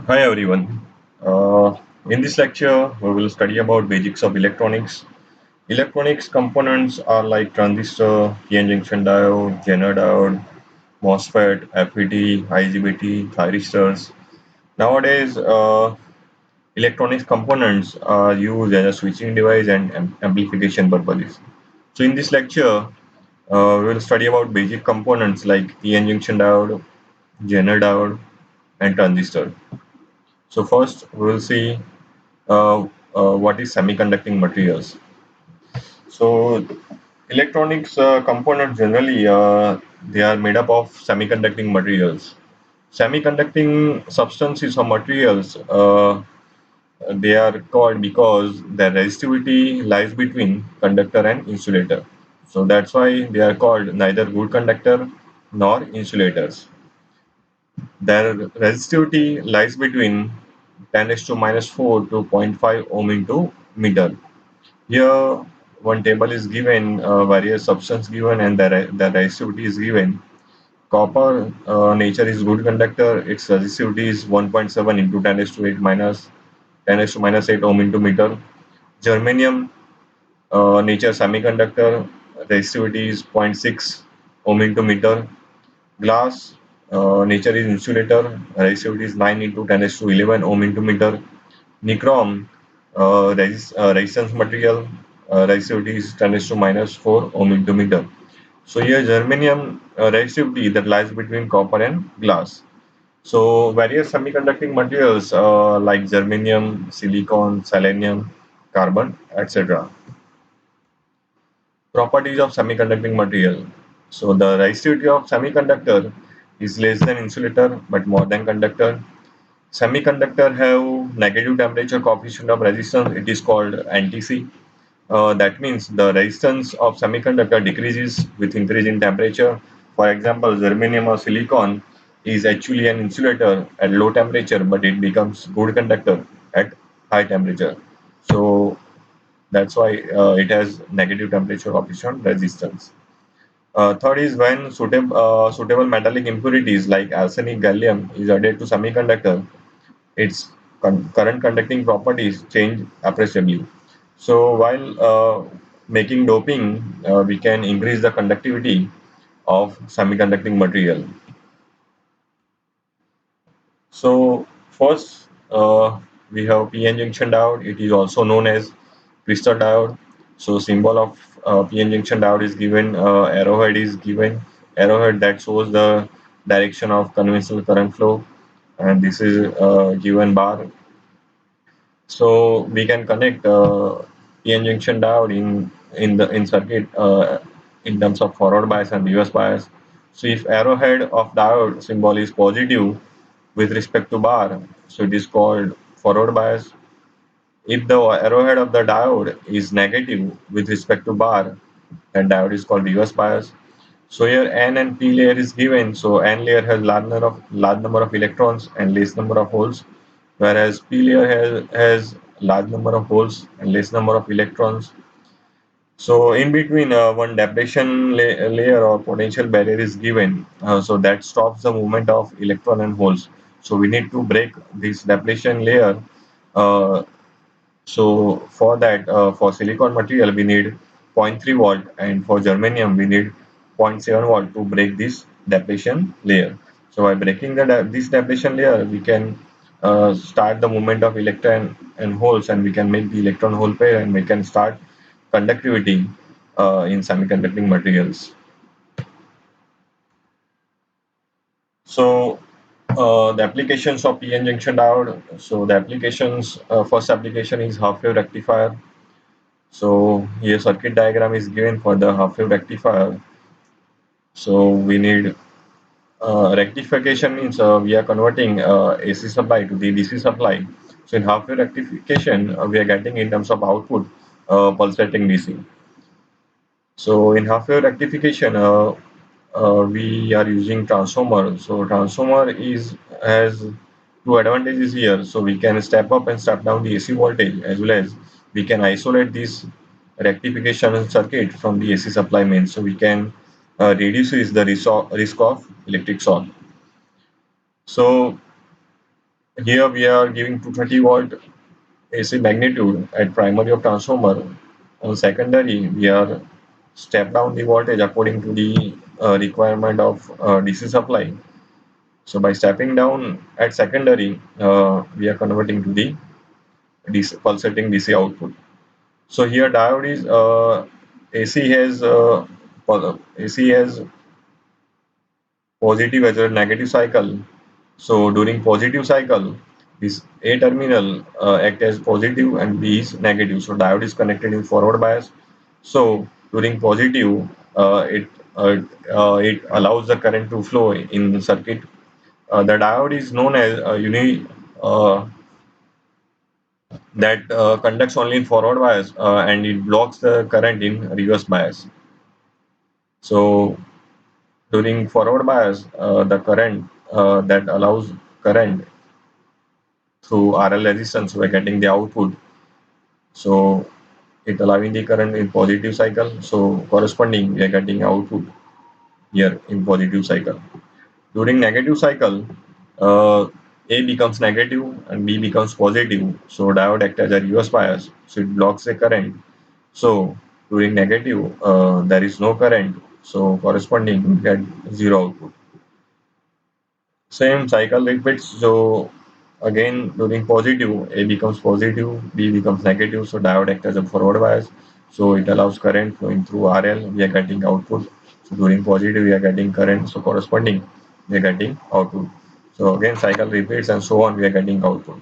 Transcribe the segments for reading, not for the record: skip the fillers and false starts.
Hi everyone. In this lecture, we will study about basics of electronics. Electronics components are like transistor, Pn junction diode, Zener diode, MOSFET, FET, IGBT, thyristors. Nowadays, electronics components are used as a switching device and amplification purposes. So in this lecture, we will study about basic components like Pn junction diode, Zener diode, and transistor. So first, we will see uh, what is semiconducting materials. So electronics components generally they are made up of semiconducting materials. Semiconducting substances or materials they are called because their resistivity lies between conductor and insulator. So that's why they are called neither good conductor nor insulators. Their resistivity lies between 10 raised to minus 4 to zero point 0.5 ohm into meter. Here, one table is given, various substance given, and the resistivity is given. Copper nature is good conductor. Its resistivity is 1.7 into 10 raised to 8 minus 10 raised to minus 8 ohm into meter. Germanium nature semiconductor. Resistivity is zero point 0.6 ohm into meter. Glass nature is insulator. Resistivity is 9 into 10 raised to 11 ohm into meter. Nichrome resistance material, resistivity is 10 to minus 4 ohm into meter. So here germanium resistivity that lies between copper and glass. So various semiconducting materials like germanium, silicon, selenium, carbon, etc. Properties of semiconducting material. So the resistivity of semiconductor is less than insulator but more than conductor. Semiconductor have negative temperature coefficient of resistance. It is called NTC. That means the resistance of semiconductor decreases with increase in temperature. For example, germanium or silicon is actually an insulator at low temperature, but it becomes good conductor at high temperature. So that's why it has negative temperature coefficient resistance. Third is when suitable metallic impurities like arsenic, gallium is added to semiconductor, its current conducting properties change appreciably. So while making doping, we can increase the conductivity of semiconducting material. So first, we have PN junction diode. It is also known as crystal diode. So symbol of PN junction diode is given. Arrowhead is given. Arrowhead that shows the direction of conventional current flow, and this is given bar. So we can connect PN junction diode in circuit in terms of forward bias and reverse bias. So if arrowhead of diode symbol is positive with respect to bar, so it is called forward bias. If the arrowhead of the diode is negative with respect to bar, then diode is called reverse bias. So here N and P layer is given. So N layer has large number of electrons and less number of holes, whereas P layer has large number of holes and less number of electrons. So in between one depletion layer or potential barrier is given, so that stops the movement of electron and holes. So we need to break this depletion layer. Uh, so for that, for silicon material, we need zero point 0.3 volt, and for germanium, we need zero point 0.7 volt to break this depletion layer. So by breaking this depletion layer, we can start the movement of electron and holes, and we can make the electron hole pair, and we can start conductivity in semiconducting materials. So the applications of PN junction diode. So the applications, first application is half wave rectifier. So here circuit diagram is given for the half wave rectifier. So we need rectification means we are converting AC supply to the DC supply. So in half wave rectification, we are getting in terms of output pulsating DC. So in half wave rectification, we are using transformer. So transformer is has two advantages here. So we can step up and step down the AC voltage, as well as we can isolate this rectification circuit from the AC supply main. So we can reduce the risk of electric shock. So Here we are giving 230 volt AC magnitude at primary of transformer. On secondary, we are step down the voltage according to the requirement of DC supply. So by stepping down at secondary, we are converting to the DC, pulsating DC output. So here diode is AC has AC has positive as well as negative cycle. So during positive cycle, this A terminal act as positive and B is negative. So diode is connected in forward bias. So during positive, uh, it allows the current to flow in the circuit. The diode is known as uh, that conducts only in forward bias and it blocks the current in reverse bias. So during forward bias, the current that allows current through RL resistance, we're getting the output. So it allowing the current in positive cycle. So corresponding, we are getting output here in positive cycle. During negative cycle, uh, A becomes negative and B becomes positive. So diode acts as a reverse bias. So it blocks the current. So during negative, there is no current. So corresponding, we get zero output. Same cycle repeats. So again, during positive, A becomes positive, B becomes negative. So diode acts as a forward bias. So it allows current flowing through RL. We are getting output. So during positive, we are getting current. So corresponding, we are getting output. So again, cycle repeats and so on. We are getting output.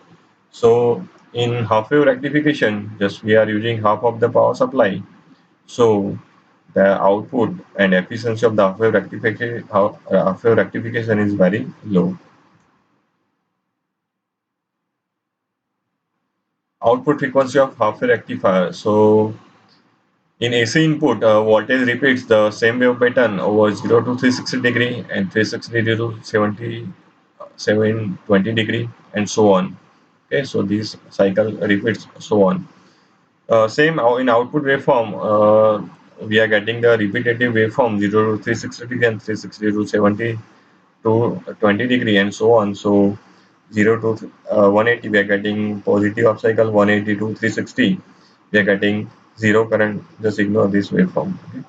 So in half wave rectification, just we are using half of the power supply. So the output and efficiency of the half wave rectification is very low. Output frequency of half-wave rectifier. So in AC input, voltage repeats the same wave pattern over 0 to 360 degree and 360 degree to 720 degree and so on. Okay, so this cycle repeats so on. Same in output waveform, we are getting the repetitive waveform 0 to 360 degree and 360 to 70 to 20 degree and so on. So 0 to 180 we are getting positive up cycle, 180 to 360 we are getting zero current. Just ignore this waveform. Okay?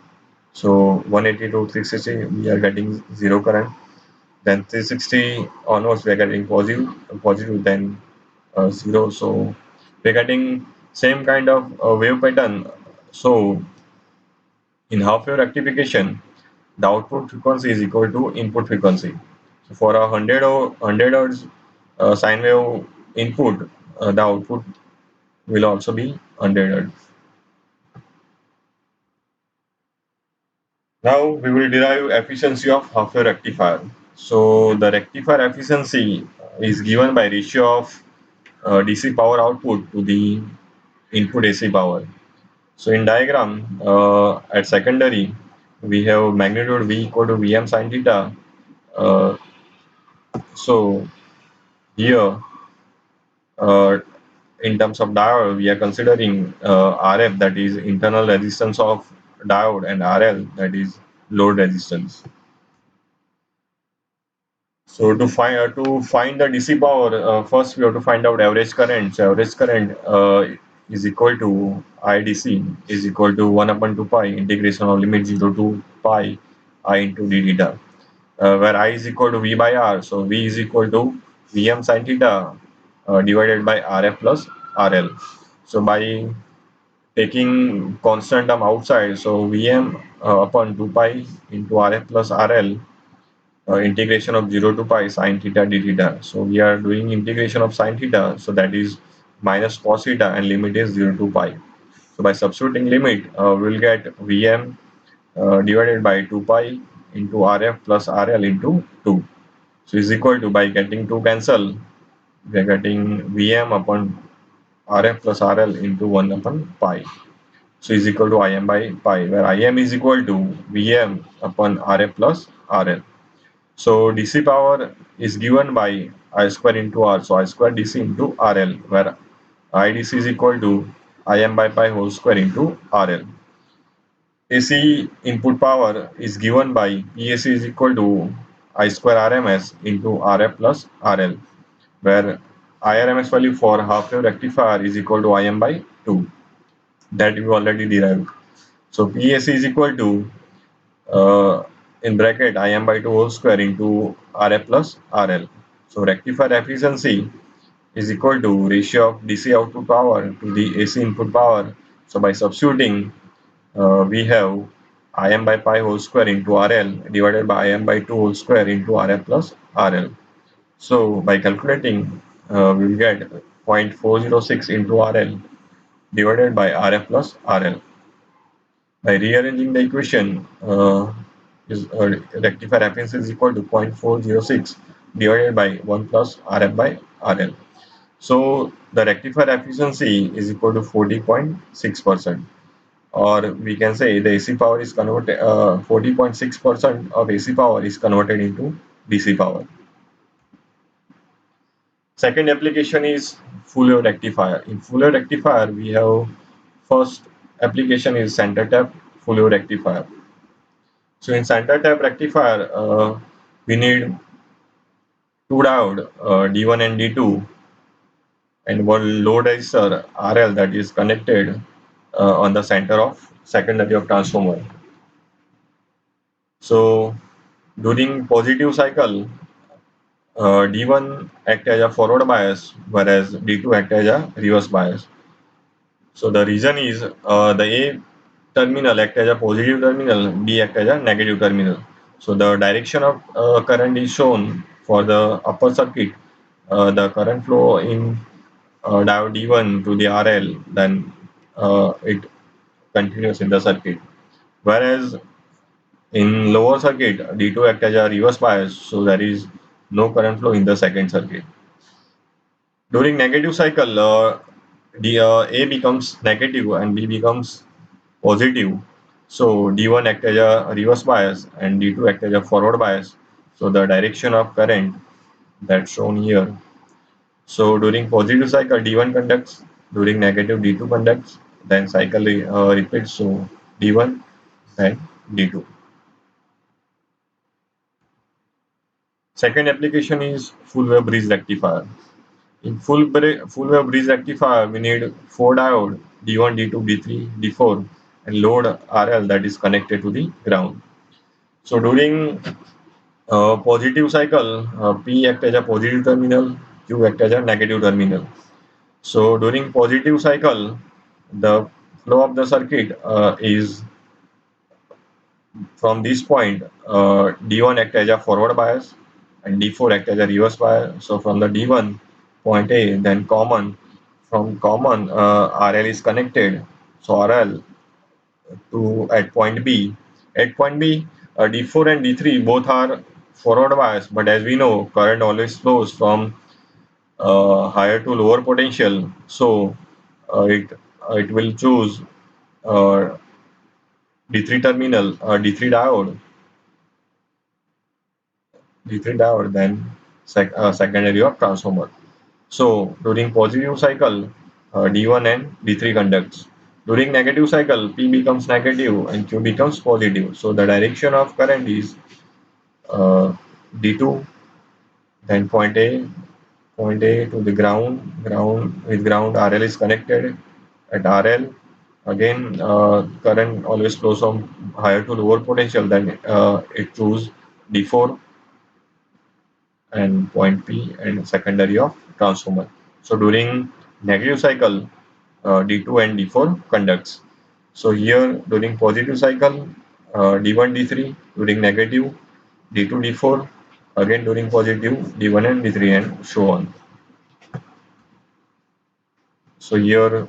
So 180 to 360 we are getting zero current. Then 360 onwards we are getting positive then zero. So we are getting same kind of wave pattern. So in half wave rectification, the output frequency is equal to input frequency. So for a 100 hertz sine wave input, the output will also be 100 hertz. Now we will derive efficiency of half wave rectifier. So the rectifier efficiency is given by ratio of DC power output to the input AC power. So in diagram at secondary, we have magnitude V equal to Vm sin theta. Uh, so here, uh, in terms of diode, we are considering RF, that is internal resistance of diode, and RL, that is load resistance. So to find the DC power, first we have to find out average current. So average current is equal to IDC is equal to 1 upon 2 pi integration of limit 0 to pi I into d theta, where I is equal to V by R. So V is equal to Vm sin theta divided by Rf plus RL. So by taking constant term outside, so Vm upon 2 pi into Rf plus RL, integration of 0 to pi sine theta d theta. So we are doing integration of sine theta, so that is minus cos theta and limit is 0 to pi. So by substituting limit, we will get Vm divided by 2 pi into Rf plus RL into 2. So is equal to, by getting 2 cancel, we are getting Vm upon Rf plus RL into 1 upon pi. So is equal to Im by pi, where Im is equal to Vm upon Rf plus RL. So DC power is given by I square into R. So I square DC into RL, where IDC is equal to Im by pi whole square into RL. AC input power is given by PAC is equal to I square RMS into RF plus RL, where IRMS value for half wave rectifier is equal to Im by 2. That we already derived. So PAC is equal to uh, in bracket Im by 2 whole square into Rf plus RL. So rectifier efficiency is equal to ratio of DC output power to the AC input power. So by substituting, we have Im by pi whole square into RL divided by Im by 2 whole square into Rf plus RL. So by calculating, we will get 0.406 into RL divided by Rf plus RL. By rearranging the equation, rectifier efficiency is equal to 0.406 divided by 1 plus Rf by RL. So the rectifier efficiency is equal to 40.6%, or we can say the AC power is converted, 40.6% of AC power is converted into DC power. Second application is full wave rectifier. In full wave rectifier, we have first application is center tap full wave rectifier. So in center tap rectifier, we need two diode, D1 and D2, and one load resistor RL that is connected on the center of secondary of transformer. So during positive cycle, D1 act as a forward bias, whereas D2 act as a reverse bias. So the reason is the A terminal act as a positive terminal, B act as a negative terminal. So the direction of current is shown for the upper circuit. The current flow in diode D1 to the RL, then it continues in the circuit. Whereas in lower circuit, D2 act as a reverse bias, so there is no current flow in the second circuit. During negative cycle, A becomes negative and B becomes positive. So D1 act as a reverse bias and D2 act as a forward bias. So the direction of current that's shown here. So during positive cycle, D1 conducts, during negative D2 conducts, then cycle repeats. So D1 and D2. Second application is full wave bridge rectifier. In full wave bridge rectifier, we need four diode D1, D2, D3, D4, and load RL that is connected to the ground. So during positive cycle, P act as a positive terminal, Q act as a negative terminal. So during positive cycle, the flow of the circuit is from this point, D1 act as a forward bias and D4 act as a reverse bias. So from the D1 point A, then common, from common RL is connected. So RL to at point B. At point B, D4 and D3 both are forward bias, but as we know, current always flows from higher to lower potential. So it will choose uh, D3 terminal, D3 diode, then secondary of transformer. So during positive cycle, D1 and D3 conducts. During negative cycle, P becomes negative and Q becomes positive. So the direction of current is D2, then point A to the ground with ground RL is connected. At RL, again current always flows from higher to lower potential. Then it choose D4 and point P and secondary of transformer. So during negative cycle, D2 and D4 conducts. So here during positive cycle, D1, D3, during negative, D2, D4, again during positive, D1 and D3, and so on. So here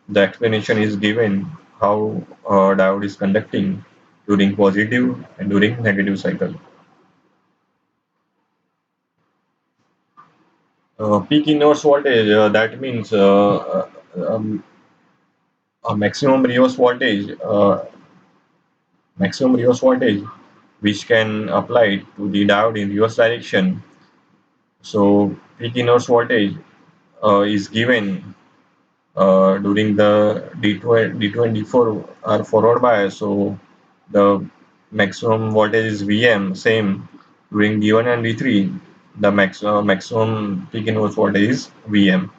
the explanation is given how diode is conducting during positive and during negative cycle. Peak inverse voltage, that means a maximum reverse voltage which can apply to the diode in reverse direction. So peak inverse voltage is given during the D2 and D4 are forward bias. So the maximum voltage is Vm same during D1 and D3. The maximum peak inverse voltage is Vm.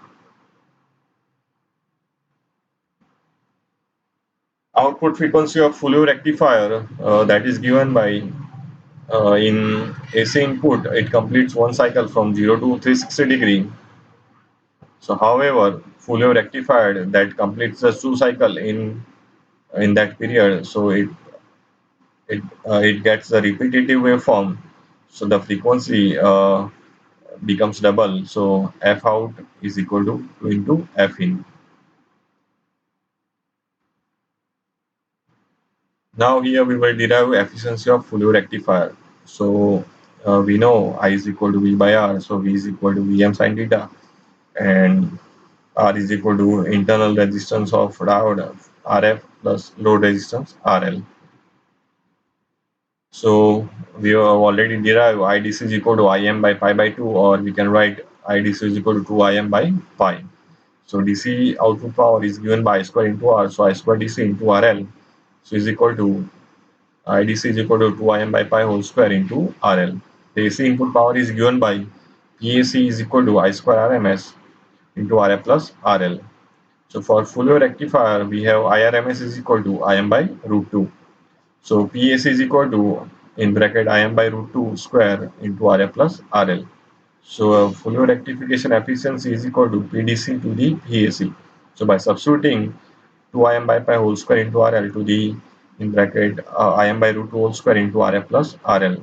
Output frequency of full wave rectifier that is given by in AC input, it completes one cycle from 0 to 360 degree. So, however, full wave rectifier that completes the two cycle in that period, so it gets the repetitive waveform. So the frequency becomes double. So F out is equal to 2 into F in. Now here we will derive efficiency of full wave rectifier. So we know I is equal to V by R. So V is equal to Vm sin theta, and R is equal to internal resistance of diode Rf plus load resistance RL. So we have already derived IDC is equal to Im by pi by 2, or we can write IDC is equal to 2 Im by pi. So DC output power is given by I square into R. So I square DC into RL. So is equal to IDC is equal to 2 Im by pi whole square into RL. The AC input power is given by PAC is equal to I square RMS into RF plus RL. So for full wave rectifier, we have IRMS is equal to Im by root 2. So PAC is equal to in bracket Im by root 2 square into RF plus RL. So full wave rectification efficiency is equal to PDC to the PAC. So by substituting 2 Im by pi whole square into RL to the in bracket Im by root 2 whole square into RF plus RL.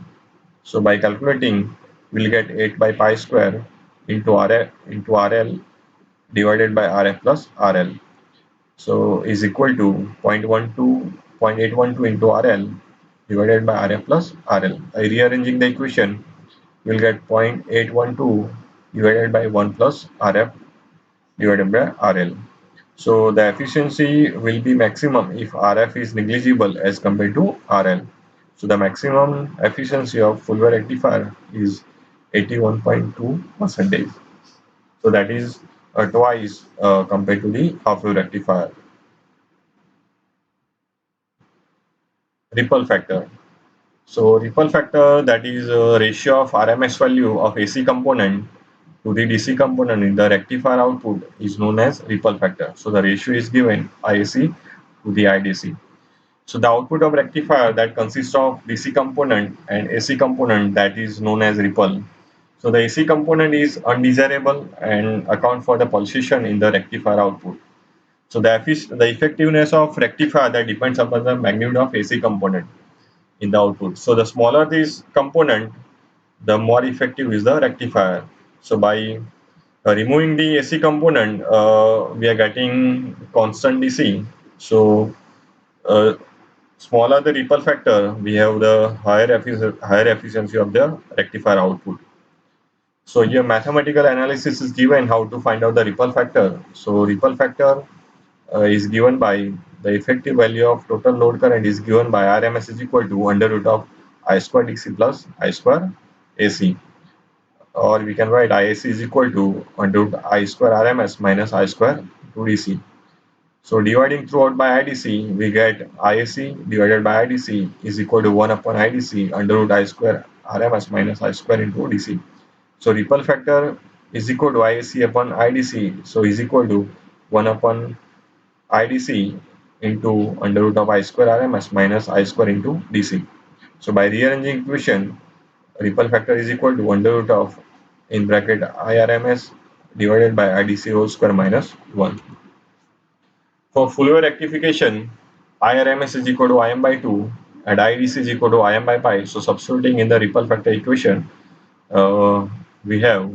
So by calculating, we'll get 8 by pi square into RL divided by RF plus RL. So is equal to 0.812 into RL divided by RF plus RL. By rearranging the equation, we'll get 0.812 divided by 1 plus RF divided by RL. So the efficiency will be maximum if RF is negligible as compared to RL. So the maximum efficiency of full wave rectifier is 81.2 percentage. So that is twice compared to the half wave rectifier. Ripple factor. So ripple factor, that is a ratio of RMS value of AC component to the DC component in the rectifier output is known as ripple factor. So the ratio is given IAC to the IDC. So the output of rectifier that consists of DC component and AC component, that is known as ripple. So the AC component is undesirable and account for the pulsation in the rectifier output. So the effectiveness of rectifier that depends upon the magnitude of AC component in the output. So the smaller this component, the more effective is the rectifier. So by removing the AC component, we are getting constant DC. So uh, smaller the ripple factor, we have the higher efficiency of the rectifier output. So here mathematical analysis is given how to find out the ripple factor. So ripple factor is given by the effective value of total load current is given by RMS is equal to under root of I square DC plus I square AC, or we can write IAC is equal to under root I square RMS minus I square 2DC. So dividing throughout by IDC, we get IAC divided by IDC is equal to 1 upon IDC under root I square RMS minus I square into DC. So ripple factor is equal to IAC upon IDC, so is equal to 1 upon IDC into under root of I square RMS minus I square into DC. So by rearranging equation, ripple factor is equal to under root of in bracket IRMS divided by IDC whole square minus 1. For full wave rectification, IRMS is equal to Im by 2 and IDC is equal to Im by pi. So substituting in the ripple factor equation, we have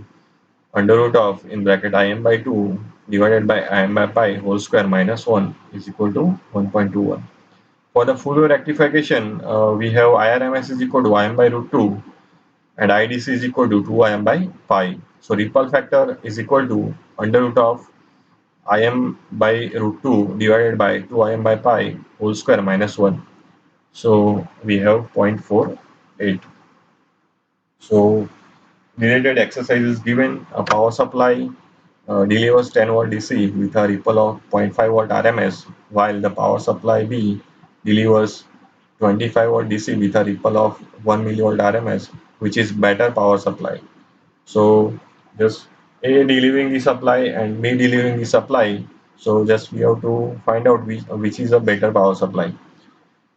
under root of in bracket Im by 2 divided by Im by pi whole square minus 1 is equal to 1.21. For the full wave rectification, we have IRMS is equal to Im by root 2 and IDC is equal to 2 Im by pi. So ripple factor is equal to under root of Im by root 2 divided by 2 Im by pi whole square minus 1. So we have 0.48. So related exercise is given. A power supply delivers 10 volt DC with a ripple of 0.5 volt RMS, while the power supply B delivers 25 volt DC with a ripple of 1 millivolt RMS, which is better power supply. So just A delivering the supply and B delivering the supply. So just we have to find out which is a better power supply.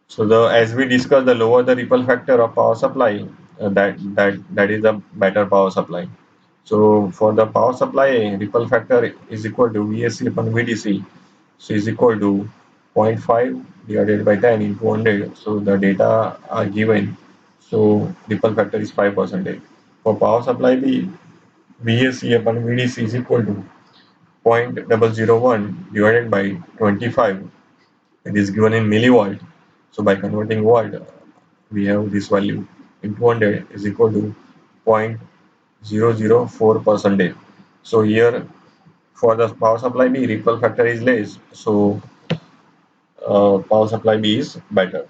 So the as we discussed, the lower the ripple factor of power supply, that is a better power supply. So for the power supply, ripple factor is equal to VSC upon VDC. So is equal to zero point 0.5 divided by 10 into 100. So the data are given. So ripple factor is 5%. For power supply, the VSC upon VDC is equal to 0.001 divided by 25. It is given in milliwatt. So by converting watt, we have this value in 200 is equal to 0.004 percentage. So here for the power supply B, ripple factor is less. So power supply B is better.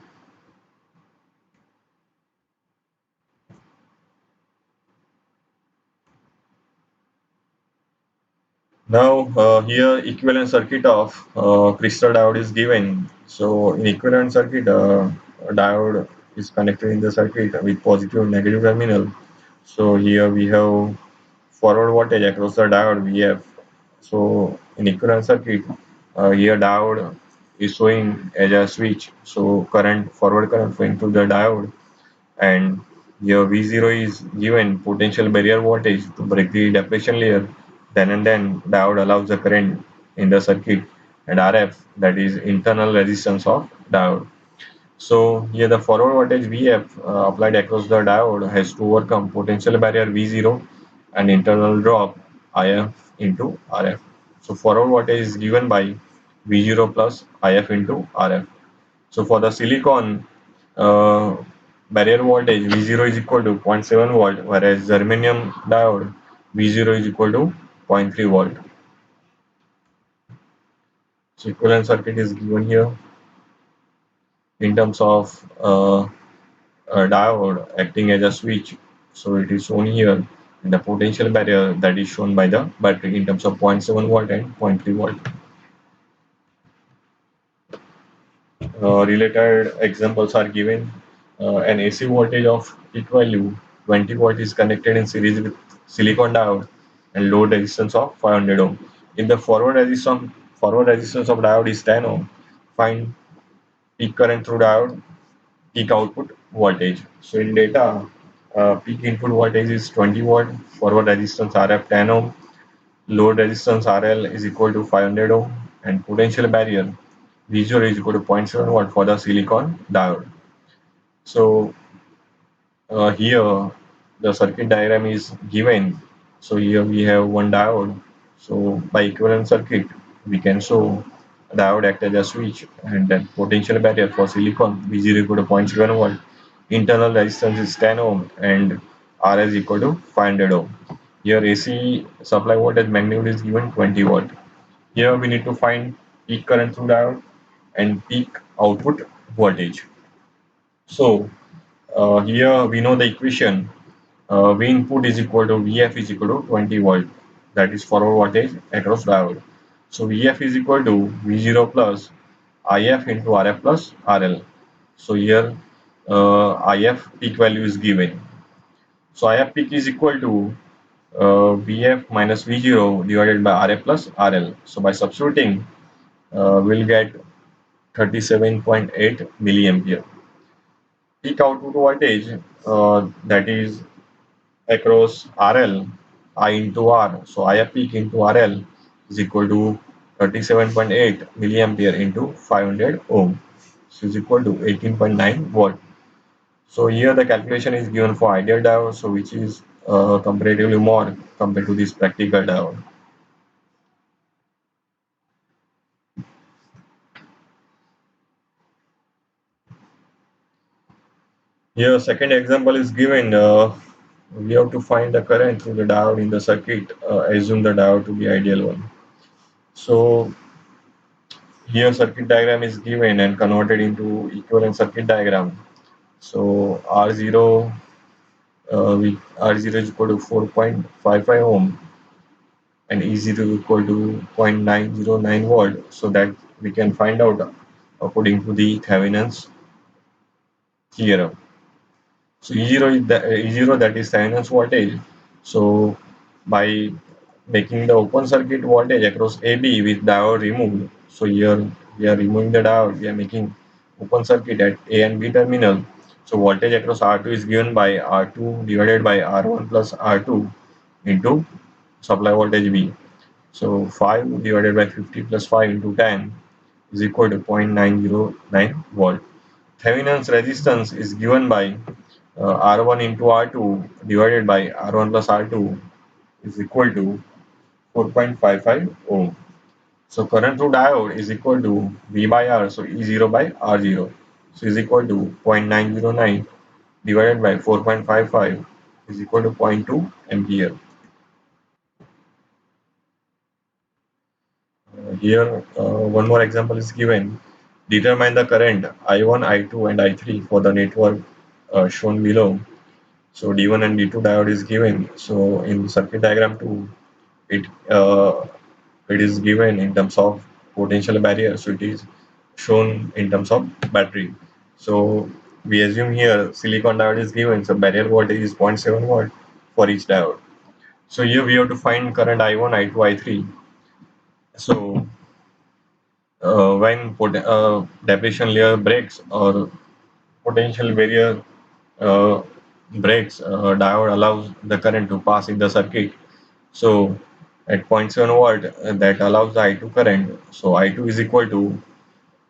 Now here equivalent circuit of crystal diode is given. So in equivalent circuit, a diode is connected in the circuit with positive and negative terminal. So here we have forward voltage across the diode VF. So in equivalent circuit, here diode is showing as a switch. So current forward current flowing through the diode, and your V0 is given potential barrier voltage to break the depletion layer. Then and then diode allows the current in the circuit, and RF, that is internal resistance of diode. So here the forward voltage VF applied across the diode has to overcome potential barrier V0 and internal drop IF into RF. So forward voltage is given by V0 plus IF into RF. So for the silicon uh, barrier voltage V0 is equal to zero point 0.7 volt, whereas germanium diode V0 is equal to zero point 0.3 volt. So equivalent circuit is given here in terms of a diode acting as a switch. So it is shown here in the potential barrier that is shown by the battery in terms of zero point 0.7 volt and zero point 0.3 volt. Related examples are given. An AC voltage of peak value 20 volt is connected in series with silicon diode and load resistance of 500 ohm. If the forward resistance of diode is 10 ohm, find peak current through diode, peak output voltage. So in data, peak input voltage is 20 volt, forward resistance RF 10 ohm, load resistance RL is equal to 500 ohm, and potential barrier V0 is equal to zero point 0.7 watt for the silicon diode. So here the circuit diagram is given. So here we have one diode. So by equivalent circuit, we can show diode act as a switch, and then potential barrier for silicon V0 equal to zero point 0.7 volt. Internal resistance is 10 ohm and R is equal to 500 ohm. Here AC supply voltage magnitude is given 20 volt. Here we need to find peak current through diode and peak output voltage. So here we know the equation. V input is equal to Vf is equal to 20 volt. That is forward voltage across diode. So Vf is equal to V0 plus If into Rf plus RL. So here If peak value is given. So If peak is equal to Vf minus V0 divided by Rf plus RL. So by substituting, we'll get 37.8 milliampere. Peak output voltage, that is across RL, I into R. So I peak into RL is equal to 37.8 milliampere into 500 ohm. So is equal to 18.9 volt. So here the calculation is given for ideal diode, so which is comparatively more compared to this practical diode. Here second example is given. We have to find the current through the diode in the circuit. Assume the diode to be ideal one. So here circuit diagram is given and converted into equivalent circuit diagram. So R0, R0 is equal to 4.55 ohm and E0 equal to 0.909 volt, so that we can find out according to the Thevenin's theorem. So E0 is E0, that is Thevenin's voltage. So by making the open circuit voltage across AB with diode removed, so here we are removing the diode, we are making open circuit at A and B terminal. So voltage across R2 is given by R2 divided by R1 plus R2 into supply voltage V. So 5 divided by 50 plus 5 into 10 is equal to 0.909 volt. Thevenin's resistance is given by R1 into R2 divided by R1 plus R2 is equal to 4.55 ohm. So current through diode is equal to V by R, so E0 by R0. So is equal to 0.909 divided by 4.55 is equal to zero point 0.2 ampere. Here, one more example is given. Determine the current I1, I2, and I3 for the network shown below. So D1 and D2 diode is given. So in circuit diagram 2, it it is given in terms of potential barrier. So it is shown in terms of battery. So we assume here silicon diode is given. So barrier voltage is zero point 0.7 volt for each diode. So here we have to find current I1, I2, I3. So when depletion layer breaks or potential barrier uh, breaks, diode allows the current to pass in the circuit. So at zero point 0.7 volt, that allows the I2 current. So I2 is equal to zero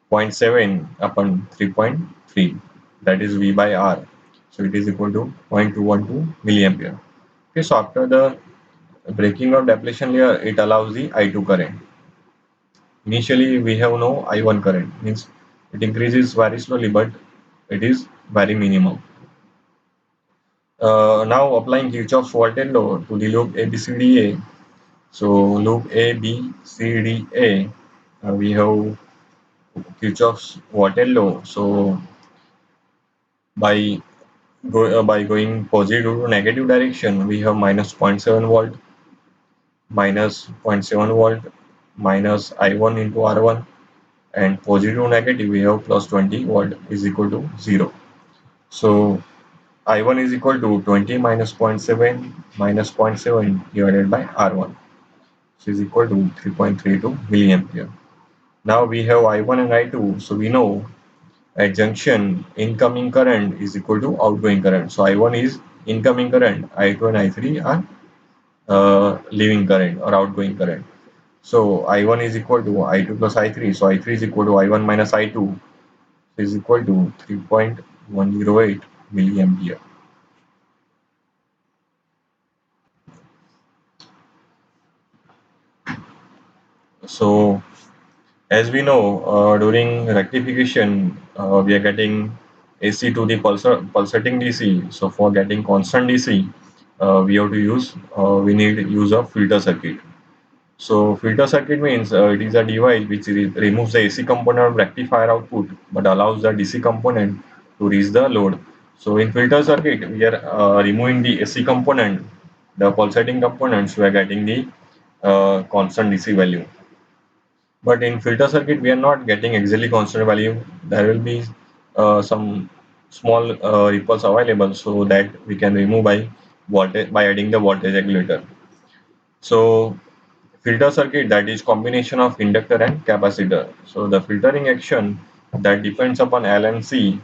point 0.7 upon 3.3, that is V by R. So it is equal to 0.212 milliampere. Okay, so after the breaking of depletion layer, it allows the I2 current. Initially, we have no I1 current, means it increases very slowly, but it is very minimum. Now applying Kirchhoff's voltage law to the loop ABCDA. So loop ABCDA, we have Kirchhoff's voltage law. So by by going positive to negative direction, we have minus zero point 0.7 volt, minus zero point 0.7 volt, minus I1 into R1, and positive to negative, we have plus 20 volt is equal to 0. So I1 is equal to 20 minus zero point 0.7 minus zero point 0.7 divided by R1, which is equal to 3.32 milliampere. Now we have I1 and I2, so we know at junction incoming current is equal to outgoing current. So I1 is incoming current, I2 and I3 are leaving current or outgoing current. So I1 is equal to I2 plus I3, so I3 is equal to I1 minus I2 is equal to 3.108 milliampere. So as we know, during rectification, we are getting AC to the pulsating DC. So for getting constant DC, we need use of filter circuit. So filter circuit means it is a device which removes the AC component of rectifier output, but allows the DC component to reach the load. So in filter circuit, we are removing the AC component, the pulsating components. We are getting the constant DC value. But in filter circuit, we are not getting exactly constant value. There will be some small ripples available, so that we can remove by voltage by adding the voltage regulator. So filter circuit, that is combination of inductor and capacitor. So the filtering action that depends upon L and C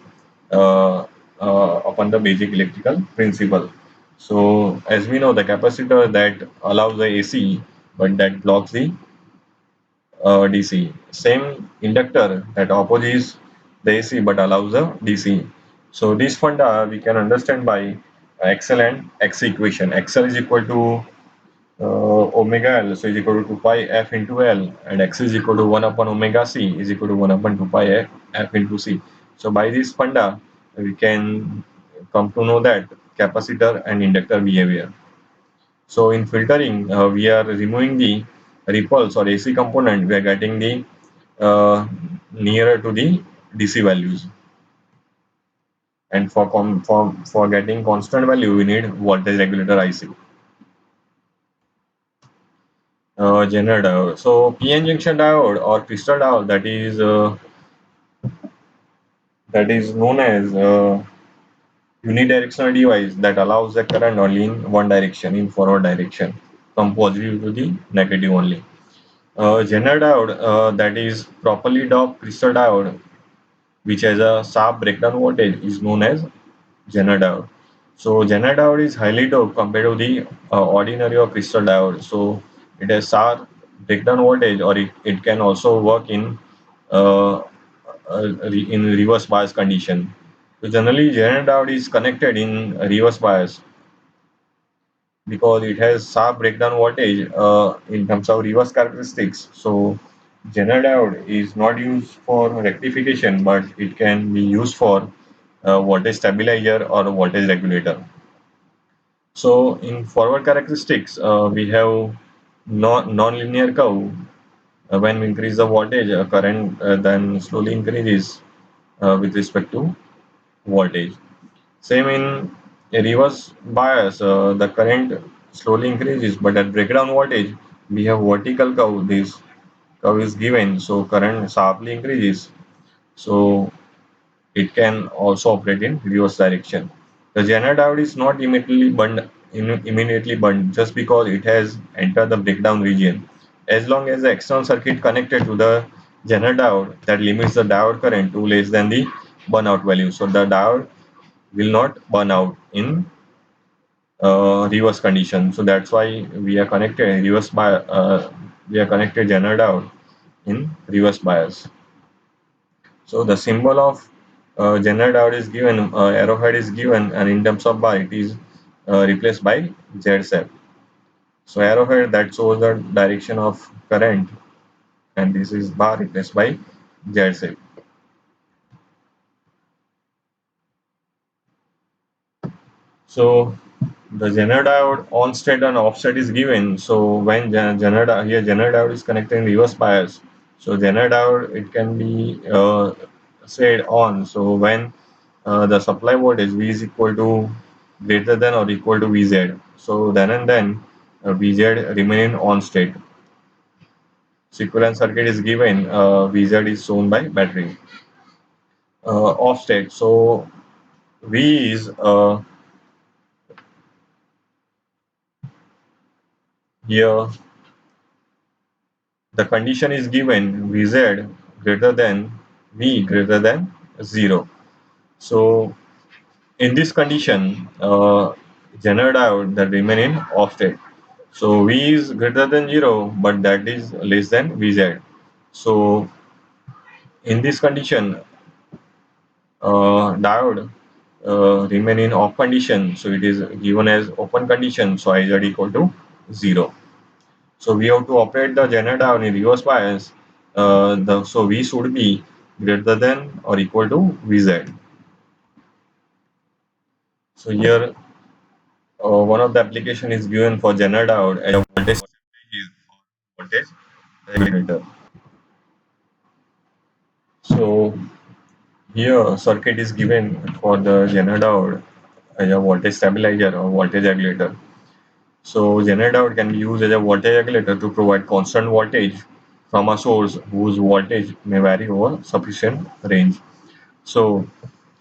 upon the basic electrical principle. So as we know, the capacitor that allows the AC, but that blocks the DC. Same inductor that opposes the AC but allows the DC. So this funda we can understand by XL and X equation. XL is equal to omega L, so is equal to 2 pi F into L, and X is equal to 1 upon omega C is equal to 1 upon 2 pi F into C. So by this funda we can come to know that capacitor and inductor behavior. So in filtering, we are removing the ripples or AC component. We are getting the nearer to the DC values. And for getting constant value, we need voltage regulator IC. Zener diode. So PN junction diode or crystal diode, that is known as unidirectional device that allows the current only in one direction, in forward direction, from positive to the negative only. Zener diode, that is properly doped crystal diode, which has a sharp breakdown voltage, is known as Zener diode. So Zener diode is highly doped compared to the ordinary or crystal diode. So it has sharp breakdown voltage, or it can also work uh, in reverse bias condition. So generally, Zener diode is connected in reverse bias because it has sharp breakdown voltage in terms of reverse characteristics. So Zener diode is not used for rectification, but it can be used for voltage stabilizer or voltage regulator. So in forward characteristics, we have non-linear curve. When we increase the voltage, current then slowly increases with respect to voltage. Same in a reverse bias, the current slowly increases, but at breakdown voltage, we have vertical curve. This curve is given, so current sharply increases. So it can also operate in reverse direction. The Zener diode is not immediately burned just because it has entered the breakdown region. As long as the external circuit connected to the Zener diode, that limits the diode current to less than the burnout value. So the diode will not burn out in reverse condition. So that's why we are connected Zener diode in reverse bias. So the symbol of Zener diode is given, arrowhead is given, and in terms of bar, it is replaced by Z shape. So arrowhead that shows the direction of current, and this is bar replaced by Z shape. So the Zener diode on state and off state is given. So when Zener diode is connected in reverse bias, so Zener diode it can be said on. So when the supply voltage V is equal to greater than or equal to Vz. So then and then Vz remain on state. So equivalent circuit is given. Vz is shown by battery. Off state. So V is here. The condition is given Vz greater than V greater than 0. So in this condition, Zener diode that remain in off state. So V is greater than 0, but that is less than Vz. So in this condition, diode remain in off condition. So it is given as open condition. So Iz equal to 0. So we have to operate the Zener diode in reverse bias. So V should be greater than or equal to Vz. So here one of the application is given for Zener diode as a voltage regulator. So here circuit is given for the Zener diode as a voltage stabilizer or voltage regulator. So Zener diode can be used as a voltage regulator to provide constant voltage from a source whose voltage may vary over sufficient range. So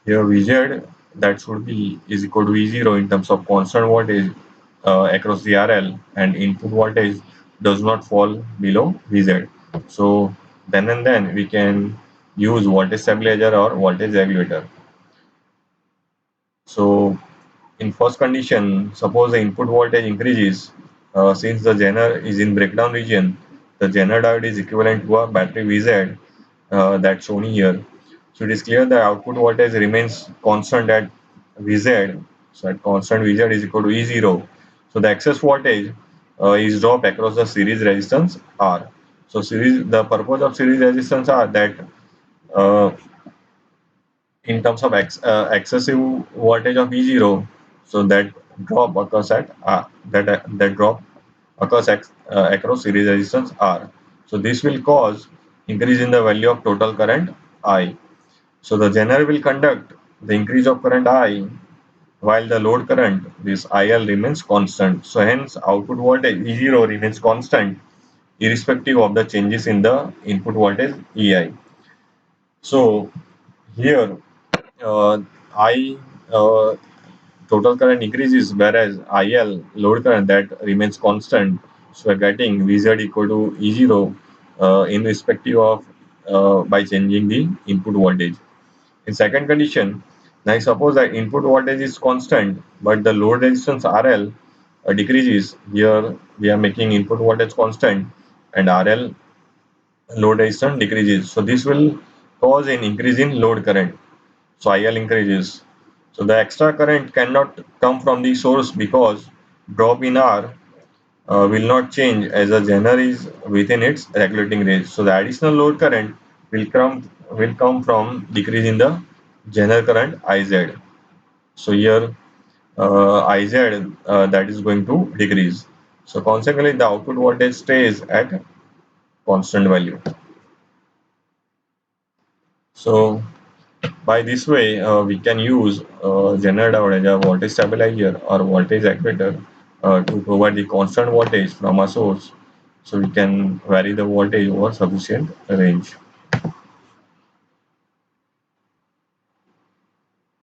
here Vz that should be is equal to V0 in terms of constant voltage across the RL, and input voltage does not fall below Vz. So then and then we can use voltage stabilizer or voltage regulator. So in first condition, suppose the input voltage increases, since the Zener is in breakdown region, the Zener diode is equivalent to a battery Vz that's shown here. So it is clear that output voltage remains constant at Vz. So at constant Vz is equal to E0. So the excess voltage is dropped across the series resistance R. So the purpose of series resistance are that uh, in terms of excessive voltage of E0, so that drop occurs at that drop occurs across series resistance R. So this will cause increase in the value of total current I. So the Zener will conduct the increase of current I while the load current, this IL, remains constant. So hence output voltage E0 remains constant irrespective of the changes in the input voltage EI. So here I uh, total current increases, whereas IL load current that remains constant. So we're getting VZ equal to E0 in respective of by changing the input voltage. In second condition, now suppose that input voltage is constant, but the load resistance RL decreases. Here we are making input voltage constant and RL load resistance decreases. So this will cause an increase in load current. So IL increases. So the extra current cannot come from the source because drop in R will not change as the Zener is within its regulating range. So the additional load current will come from decrease in the Zener current IZ. So here IZ that is going to decrease. So consequently the output voltage stays at constant value. So by this way, we can use Zener diode as a voltage stabilizer or voltage regulator to provide the constant voltage from a source, so we can vary the voltage over sufficient range.